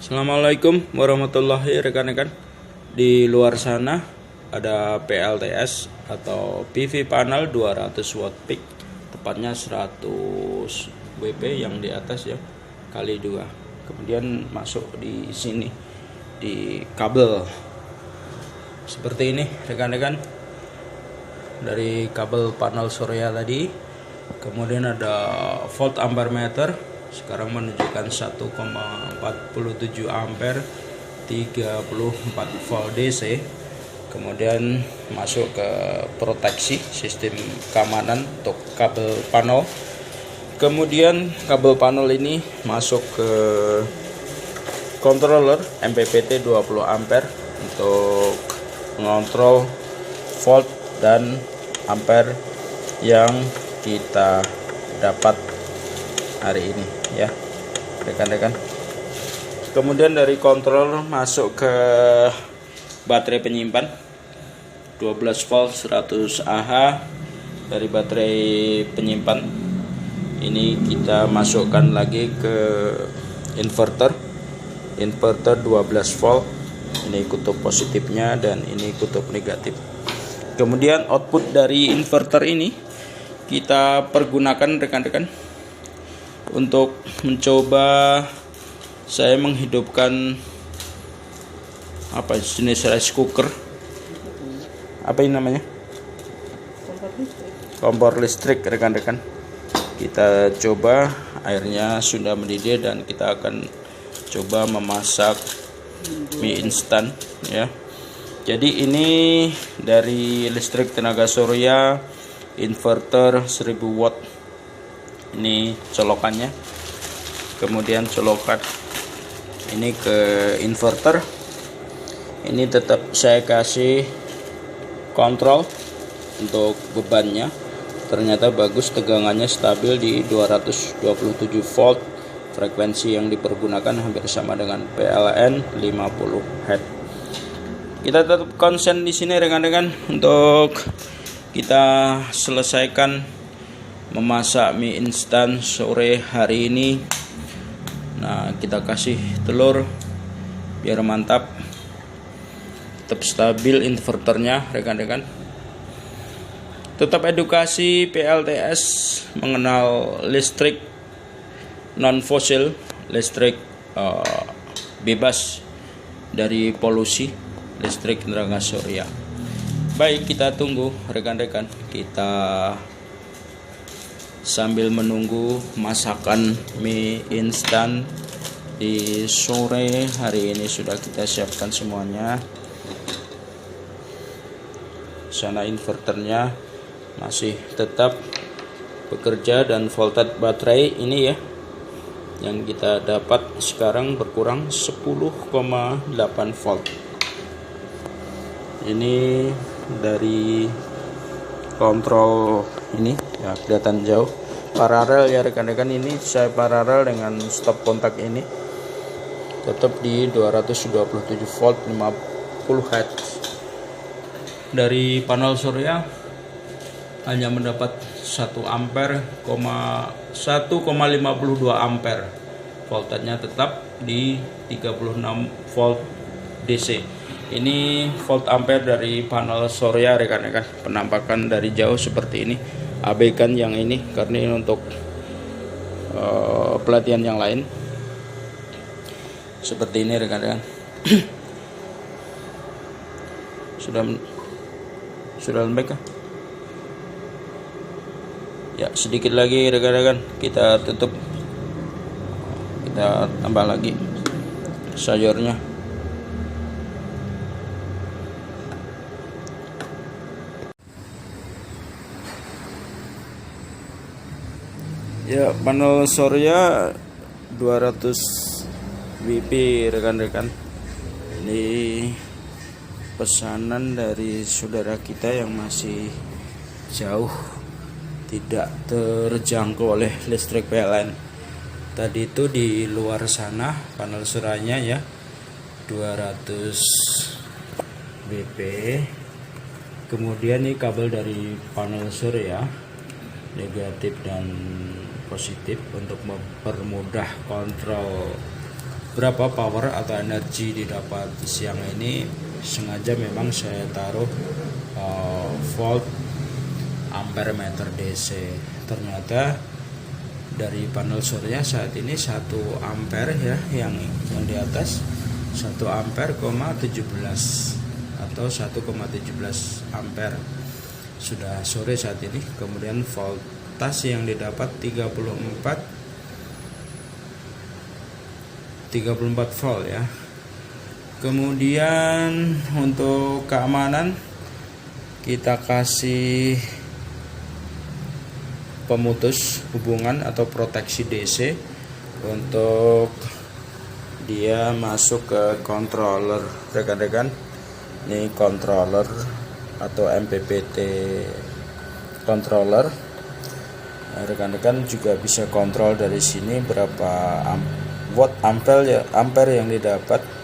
Assalamualaikum warahmatullahi rekan-rekan. Di luar sana ada PLTS atau PV panel 200 watt peak, tepatnya 100 WP yang di atas ya, kali 2. Kemudian masuk di sini di kabel seperti ini rekan-rekan, dari kabel panel surya tadi. Kemudian ada volt ampere meter, sekarang menunjukkan 1,47 ampere, 34 volt DC. Kemudian masuk ke proteksi sistem keamanan untuk kabel panel. Kemudian kabel panel ini masuk ke controller MPPT 20 ampere untuk mengontrol volt dan ampere yang kita dapat hari ini ya rekan-rekan. Kemudian dari controller masuk ke baterai penyimpan 12 volt 100 Ah. Dari baterai penyimpan ini kita masukkan lagi ke inverter 12 volt. Ini kutub positifnya dan ini kutub negatif. Kemudian output dari inverter ini kita pergunakan rekan-rekan untuk mencoba saya menghidupkan jenis rice cooker, apa ini namanya, kompor listrik rekan-rekan. Kita coba, airnya sudah mendidih dan kita akan coba memasak mie instan ya. Jadi ini dari listrik tenaga surya inverter 1000 watt. Ini colokannya. Kemudian colokan ini ke inverter. Ini tetap saya kasih kontrol untuk bebannya. Ternyata bagus, tegangannya stabil di 227 volt. Frekuensi yang dipergunakan hampir sama dengan PLN 50 Hz. Kita tetap konsen di sini rekan-rekan untuk kita selesaikan memasak mie instan sore hari ini. Nah, kita kasih telur biar mantap, tetap stabil inverternya rekan-rekan. Tetap edukasi PLTS mengenal listrik non fosil, listrik bebas dari polusi, listrik tenaga surya. Baik, kita tunggu rekan-rekan. Kita sambil menunggu masakan mie instan di sore hari ini sudah kita siapkan semuanya. Sana inverternya masih tetap bekerja dan voltage baterai ini ya yang kita dapat sekarang berkurang 10,8 volt. Ini dari kontrol ini ya, kelihatan jauh paralel ya rekan-rekan. Ini saya paralel dengan stop kontak ini tetap di 227 volt 50 Hz. Dari panel surya hanya mendapat 1 ampere, 1,52 ampere. Voltanya tetap di 36 volt DC. Ini volt ampere dari panel surya rekan-rekan. Penampakan dari jauh seperti ini. Abaikan yang ini karena ini untuk pelatihan yang lain. Seperti ini rekan-rekan. Sudah lembek kah? Ya, sedikit lagi rekan-rekan. Kita tutup. Kita tambah lagi sayurnya. Ya, panel surya 200 WP rekan-rekan. Ini pesanan dari saudara kita yang masih jauh, tidak terjangkau oleh listrik PLN. Tadi itu di luar sana panel suryanya ya 200 WP. Kemudian ini kabel dari panel surya negatif dan positif untuk mempermudah kontrol berapa power atau energi didapat siang ini. Sengaja memang saya taruh volt ampere meter DC. Ternyata dari panel surya saat ini 1 ampere ya, yang di atas 1 ampere, 17 atau 1,17 ampere. Sudah sore saat ini. Kemudian voltase yang didapat 34 volt ya. Kemudian untuk keamanan kita kasih pemutus hubungan atau proteksi DC untuk dia masuk ke controller rekan-rekan. Ini controller atau MPPT controller. Rekan-rekan juga bisa kontrol dari sini berapa watt ampere yang didapat.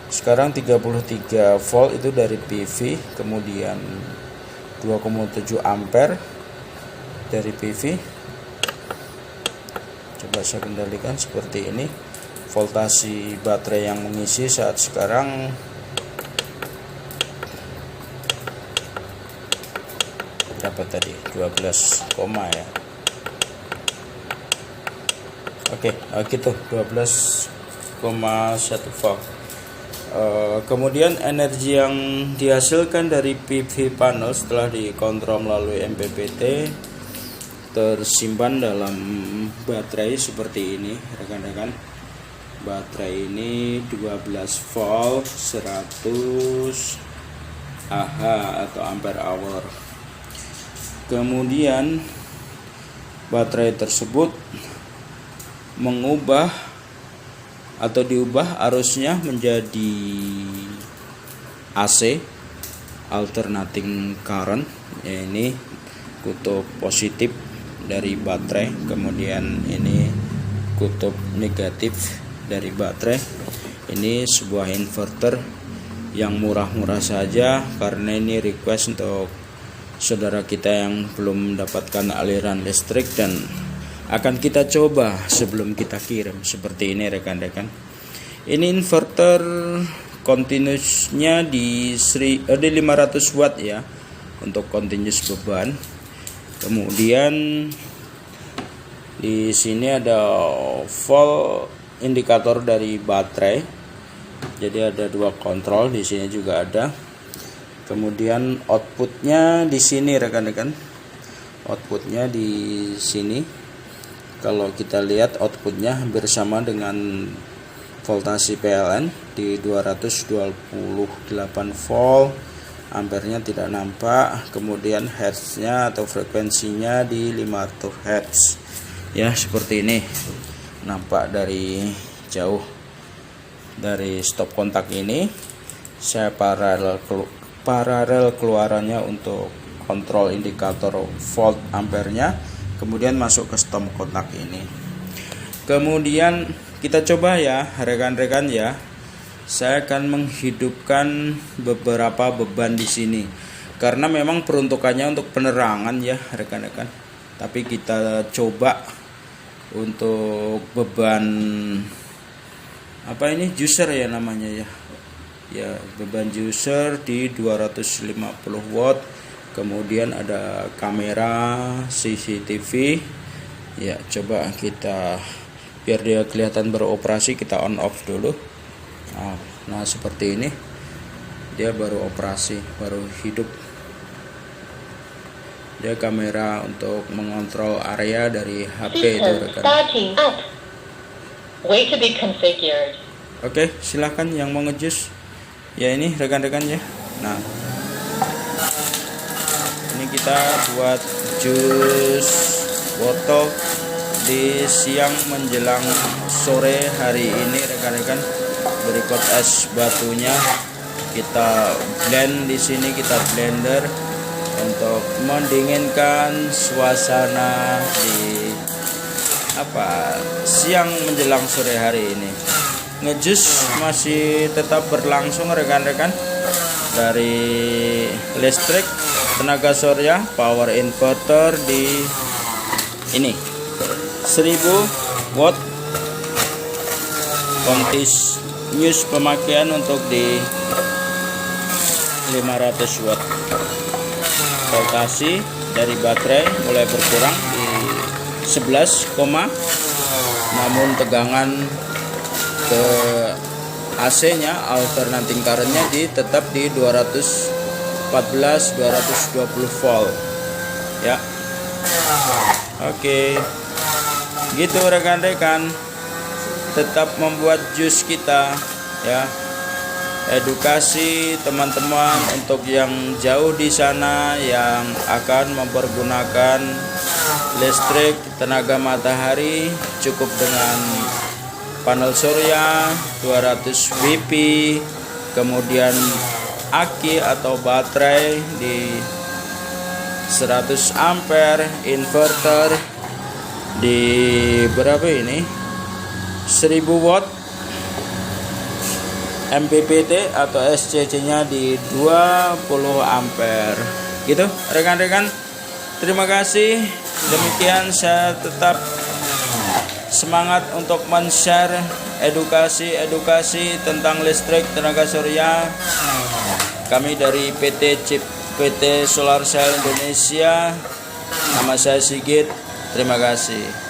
Sekarang 33 volt itu dari PV, kemudian 2,7 ampere dari PV. Coba saya kendalikan seperti ini. Voltasi baterai yang mengisi saat sekarang berapa tadi? 12, ya. Oke, gitu 12,1 volt. Kemudian energi yang dihasilkan dari PV panel setelah dikontrol melalui MPPT tersimpan dalam baterai seperti ini rekan-rekan. Baterai ini 12 volt 100 Ah atau ampere hour. Kemudian baterai tersebut mengubah atau diubah arusnya menjadi AC, alternating current. Ya, ini kutub positif dari baterai, kemudian ini kutub negatif dari baterai. Ini sebuah inverter yang murah-murah saja, karena ini request untuk saudara kita yang belum mendapatkan aliran listrik, dan akan kita coba sebelum kita kirim seperti ini rekan-rekan. Ini inverter continuousnya di 500 watt ya untuk continuous beban. Kemudian di sini ada volt indikator dari baterai. Jadi ada 2 kontrol, di sini juga ada. Kemudian outputnya di sini rekan-rekan. Outputnya di sini. Kalau kita lihat outputnya hampir sama dengan voltasi PLN di 228 volt. Ampernya tidak nampak. Kemudian hertznya atau frekuensinya di 500 Hz. Ya, seperti ini. Nampak dari jauh. Dari stop kontak ini saya paralel keluarannya untuk kontrol indikator volt ampernya, kemudian masuk ke stop kontak ini. Kemudian kita coba ya rekan-rekan ya. Saya akan menghidupkan beberapa beban di sini karena memang peruntukannya untuk penerangan ya rekan-rekan. Tapi kita coba untuk beban apa ini, juicer ya namanya ya. Ya, beban juicer di 250 watt. Kemudian ada kamera CCTV. Ya, coba kita biar dia kelihatan beroperasi, kita on off dulu. Nah, seperti ini. Dia baru operasi, baru hidup. Dia kamera untuk mengontrol area dari HP itu rekan. Wait to be configured. Oke, silahkan yang mau ngejus. Ya ini rekan-rekan ya. Nah, ini kita buat jus wortel di siang menjelang sore hari ini rekan-rekan. Berikut es batunya kita blend di sini, kita blender untuk mendinginkan suasana di siang menjelang sore hari ini. Ngejus masih tetap berlangsung rekan-rekan dari listrik tenaga surya power inverter di ini 1000 watt continuous pemakaian untuk di 500 watt. Voltasi dari baterai mulai berkurang di 11, namun tegangan ke AC nya alternating current-nya tetap di 220 volt ya. Oke, gitu rekan-rekan, tetap membuat jus kita ya. Edukasi teman-teman untuk yang jauh di sana yang akan mempergunakan listrik tenaga matahari, cukup dengan panel surya 200 BP, kemudian aki atau baterai di 100 ampere, inverter di berapa ini, 1000 watt, MPPT atau SCC nya di 20 ampere gitu rekan-rekan. Terima kasih, demikian saya tetap semangat untuk men-share edukasi tentang listrik tenaga surya. Kami dari PT Solar Cell Indonesia, nama saya Sigit. Terima kasih.